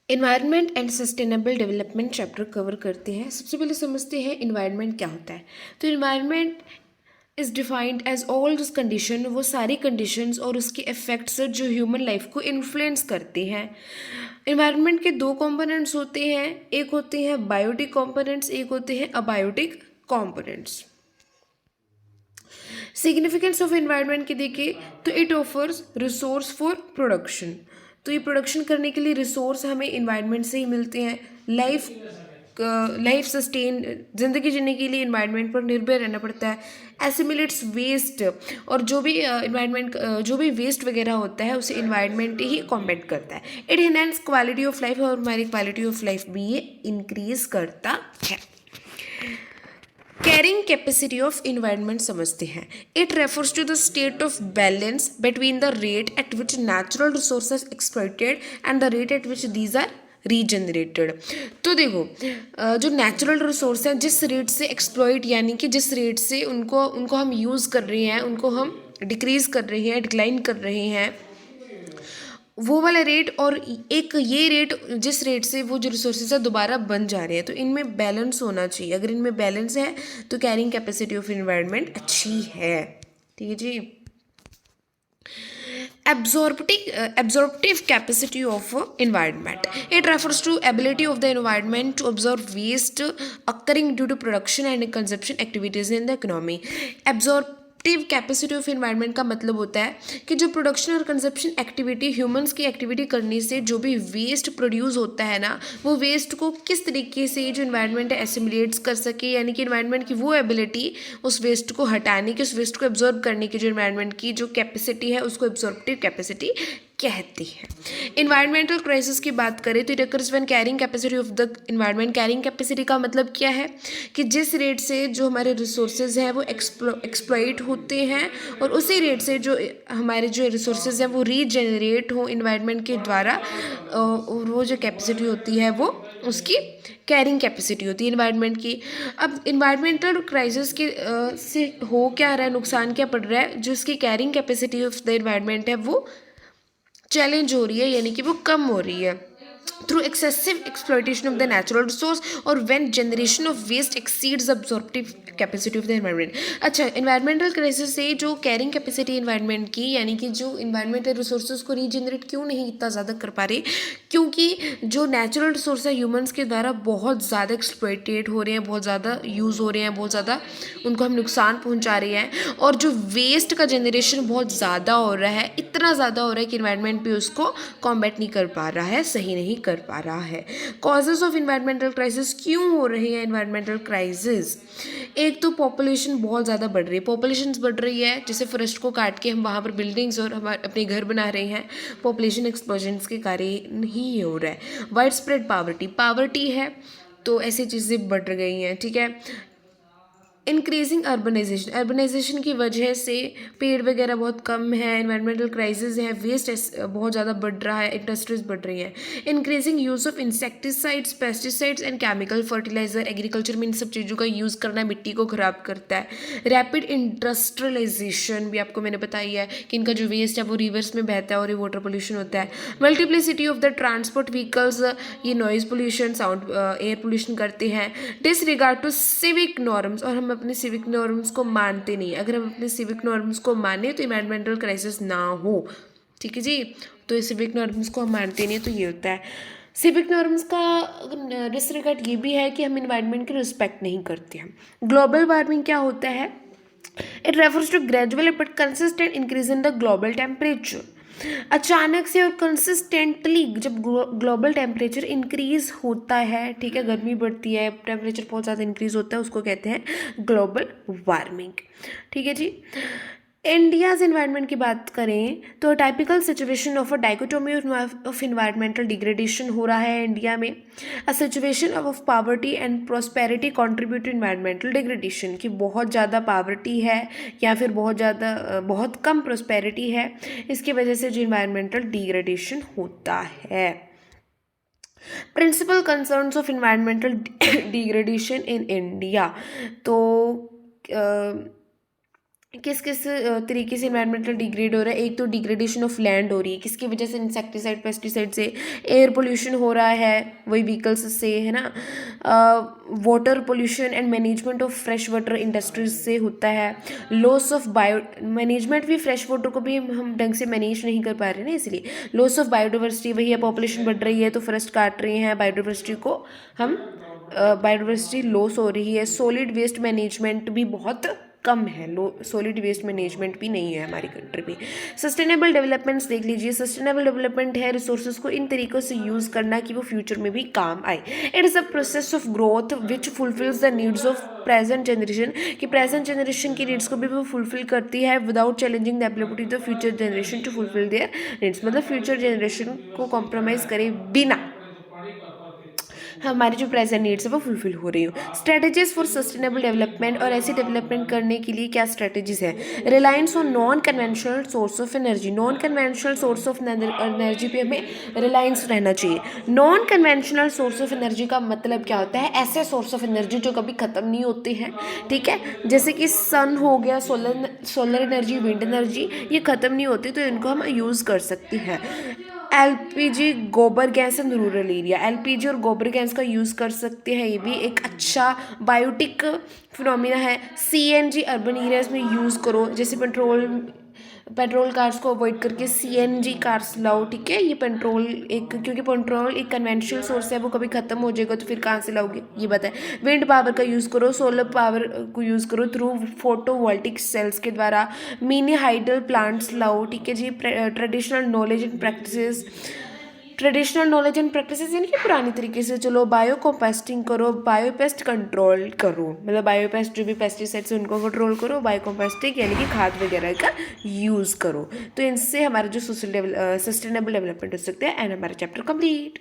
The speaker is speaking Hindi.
Environment and sustainable development chapter cover करते हैं। सबसे पहले समझते हैं इन्वायरमेंट क्या होता है। तो environment is defined as all this condition, वो सारी कंडीशंस और उसके इफ़ेक्ट्स जो ह्यूमन लाइफ को इन्फ्लुएंस करते हैं। इन्वायरमेंट के दो कंपोनेंट्स होते हैं, एक होते हैं बायोटिक कंपोनेंट्स, एक होते हैं abiotic components. Significance of environment की देखें तो it offers resource for production. तो ये प्रोडक्शन करने के लिए रिसोर्स हमें इन्वायरमेंट से ही मिलते हैं। लाइफ सस्टेन जिंदगी जीने के लिए इन्वायरमेंट पर निर्भर रहना पड़ता है। एसिमिलेट्स वेस्ट, और जो भी इन्वायरमेंट जो भी वेस्ट वगैरह होता है उसे इन्वायरमेंट ही कॉम्बैट करता है। It enhance quality of life, और हमारी क्वालिटी ऑफ लाइफ भी ये इंक्रीज करता है। कैरिंग कैपेसिटी ऑफ इन्वायरमेंट समझते हैं। It refers to the state of balance between the rate at which natural resources exploited and the rate at which these are regenerated. तो देखो, जो नेचुरल रिसोर्स हैं जिस रेट से एक्सप्लॉइट, यानी कि जिस रेट से उनको उनको हम यूज़ कर रहे हैं, उनको हम डिक्रीज़ कर रहे हैं, डिक्लाइन कर रहे हैं, वो वाला रेट और एक ये रेट जिस रेट से वो जो रिसोर्सेज है दोबारा बन जा रहे हैं, तो इनमें बैलेंस होना चाहिए। अगर इनमें बैलेंस है तो कैरिंग कैपेसिटी ऑफ इन्वायरमेंट अच्छी है। ठीक है जी। Absorptive capacity of environment. It refers to ability of the environment to absorb waste occurring due to production and consumption activities in the economy. Absorptive capacity of environment का मतलब होता है कि जो प्रोडक्शन और कंजप्शन एक्टिविटी, ह्यूमंस की एक्टिविटी करने से जो भी वेस्ट प्रोड्यूस होता है ना, वो वेस्ट को किस तरीके से जो इन्वायरमेंट है एसिमुलेट्स कर सके, यानी कि इन्वायरमेंट की वो एबिलिटी उस वेस्ट को हटाने की, उस वेस्ट को एब्जॉर्ब करने की जो इन्वायरमेंट की जो कैपेसिटी है उसको एब्जॉर्प्टिव कैपेसिटी कहती है। इन्वायरमेंटल क्राइसिस की बात करें तो it occurs when carrying capacity of the environment. Carrying capacity का मतलब क्या है कि जिस रेट से जो हमारे रिसोर्सेज हैं वो एक्सप्लॉइट होते हैं, और उसी रेट से जो हमारे जो रिसोर्सेज हैं वो रीजनरेट हो इन्वायरमेंट के द्वारा, और वो जो कैपेसिटी होती है वो उसकी कैरिंग कैपेसिटी होती है इन्वायरमेंट की। अब इन्वायरमेंटल क्राइसिस के से हो क्या रहा है, नुकसान क्या पड़ रहा है, जो उसकी carrying capacity of the environment है वो चैलेंज हो रही है, यानी कि वो कम हो रही है through excessive exploitation of the natural resource, और when generation of waste exceeds absorptive capacity of the environment. अच्छा, इन्वायरमेंटल क्राइसिस से जो कैरिंग कैपेसिटी इन्वायरमेंट की, यानी कि जो इन्वायरमेंटल रिसोर्सेज को रीजनरेट क्यों नहीं इतना ज़्यादा कर पा रहे, क्योंकि जो नेचुरल रिसोर्स है ह्यूमंस के द्वारा बहुत ज़्यादा एक्सप्लॉइटेड हो रहे हैं, बहुत ज़्यादा यूज़ हो रहे हैं, बहुत ज़्यादा उनको हम नुकसान पहुंचा रहे हैं, और जो वेस्ट का जनरेशन बहुत ज़्यादा हो रहा है, इतना ज़्यादा हो रहा है कि इन्वायरमेंट भी उसको कॉम्बैट नहीं कर पा रहा है, सही नहीं कर पा रहा है। कॉजेज ऑफ इन्वायरमेंटल क्राइसिस, क्यों हो रहे हैं इन्वायरमेंटल क्राइसिस। एक तो पॉपुलेशन बहुत ज़्यादा बढ़ रही है, पॉपुलेशन बढ़ रही है, जैसे फॉरेस्ट को काट के हम वहाँ पर बिल्डिंग्स और हमारे अपने घर बना रहे हैं, पॉपुलेशन एक्सप्लोजन के कारण ही हो रहा है। वाइड स्प्रेड पावर्टी है, तो ऐसी चीज़ें बढ़ गई हैं। ठीक है। इंक्रीजिंग अर्बनाइजेशन की वजह से पेड़ वगैरह बहुत कम है, इन्वायरमेंटल क्राइसिस है, वेस्ट बहुत ज़्यादा बढ़ रहा है, इंडस्ट्रीज बढ़ रही हैं। Increasing use of insecticides, pesticides and chemical fertiliser, agriculture में इन सब चीज़ों का यूज़ करना मिट्टी को ख़राब करता है। रैपिड इंडस्ट्रियलाइजेशन भी आपको मैंने बताई है कि इनका जो वेस्ट है वो रिवर्स में बहता है और ये वाटर पोल्यूशन होता है। Multiplicity of the transport vehicles, ये noise pollution, sound air pollution करते हैं। डिसरिगार्ड टू सिविक नॉर्म्स, और हम अपने सिविक नॉर्म्स को मानते नहीं। अगर हम अपने सिविक नॉर्म्स को माने तो इन्वायरमेंटल क्राइसिस ना हो। ठीक है जी। तो ये सिविक नॉर्म्स को हम मानते नहीं, तो ये होता है। सिविक नॉर्म्स का डिसरिगार्ड ये भी है कि हम इन्वायरमेंट की रिस्पेक्ट नहीं करते हैं। ग्लोबल वार्मिंग क्या होता है। It refers to gradual but consistent increase in the global temperature. अचानक से और कंसिस्टेंटली जब ग्लोबल टेम्परेचर इंक्रीज होता है, ठीक है, गर्मी बढ़ती है, टेम्परेचर बहुत ज़्यादा इंक्रीज होता है, उसको कहते हैं ग्लोबल वार्मिंग। ठीक है जी। इंडियाज़ इन्वायरमेंट की बात करें तो typical situation of a dichotomy of environmental degradation हो रहा है इंडिया में। A situation of poverty and prosperity contribute to environmental degradation, की बहुत ज़्यादा पावर्टी है या फिर बहुत कम प्रॉस्पेरिटी है, इसकी वजह से जो इन्वायरमेंटल डिग्रेडेशन होता है। Principal concerns of environmental degradation in India, तो किस किस तरीके से इन्वायरमेंटल डिग्रेड हो रहा है। एक तो डिग्रेडेशन ऑफ लैंड हो रही है, किसकी वजह से, इंसेक्टिसाइड पेस्टिसाइड से। एयर पोल्यूशन हो रहा है वही व्हीकल्स से, है ना। Water pollution and management of fresh water industries से होता है। लॉस ऑफ बायो मैनेजमेंट भी, फ्रेश वाटर को भी हम ढंग से मैनेज नहीं कर पा रहे ना, इसलिए। लॉस ऑफ बायोडाइवर्सिटी, वही है, पॉपुलेशन बढ़ रही है तो फॉरेस्ट काट रहे हैं, बायोडाइवर्सिटी को हम बायोडाइवर्सिटी लॉस हो रही है। सॉलिड वेस्ट मैनेजमेंट भी बहुत कम है, लो सॉलिड वेस्ट मैनेजमेंट भी नहीं है हमारी कंट्री में। सस्टेनेबल डेवलपमेंट्स देख लीजिए। सस्टेनेबल डेवलपमेंट है रिसोर्सेज को इन तरीक़ों से यूज़ करना कि वो फ्यूचर में भी काम आए। It is a process of growth which fulfills the needs of present generation, कि प्रेजेंट जनरेशन की नीड्स को भी वो फुलफिल करती है without challenging the ability of the future generation to fulfill their needs. मतलब फ्यूचर जनरेशन को कॉम्प्रोमाइज़ करे बिना हमारी जो प्रेजेंट नीड्स है वो फुलफिल हो रही हो। स्ट्रेटजीज फॉर सस्टेनेबल डेवलपमेंट, और ऐसी डेवलपमेंट करने के लिए क्या स्ट्रेटजीज है। Reliance on non conventional source of energy, non conventional source of energy पे हमें रिलायंस रहना चाहिए। Non conventional source of energy का मतलब क्या होता है, ऐसे सोर्स ऑफ एनर्जी जो कभी ख़त्म नहीं होते हैं, ठीक है, जैसे कि सन हो गया, सोलर एनर्जी, विंड एनर्जी, ये ख़त्म नहीं होती तो इनको हम यूज़ कर सकते हैं। एलपीजी, गोबर gas in rural area, LPG और गोबर गैस का यूज़ कर सकते हैं, ये भी एक अच्छा बायोटिक फिनोमिना है। सीएनजी अर्बन एरियाज में यूज़ करो, जैसे पेट्रोल कार्स को अवॉइड करके सीएनजी कार्स लाओ, ठीक है। ये पेट्रोल एक, क्योंकि पेट्रोल एक कन्वेंशनल सोर्स है, वो कभी ख़त्म हो जाएगा तो फिर कहाँ से लाओगे, ये बताएं। विंड पावर का यूज़ करो, सोलर पावर को यूज़ करो थ्रू फोटोवोल्टिक सेल्स के द्वारा। मिनी हाइडल प्लांट्स लाओ, ठीक है जी। ट्रेडिशनल नॉलेज एंड प्रैक्टिसेस यानी कि पुरानी तरीके से चलो। बायो कंपोस्टिंग करो, बायोपेस्ट कंट्रोल करो, मतलब बायोपेस्ट जो भी पेस्टिसाइड्स हैं उनको कंट्रोल करो। बायो कंपोस्टिंग यानी कि खाद वगैरह का यूज़ करो। तो इनसे हमारा जो सस्टेनेबल डेवलपमेंट हो सकता है। एंड हमारा चैप्टर कंप्लीट।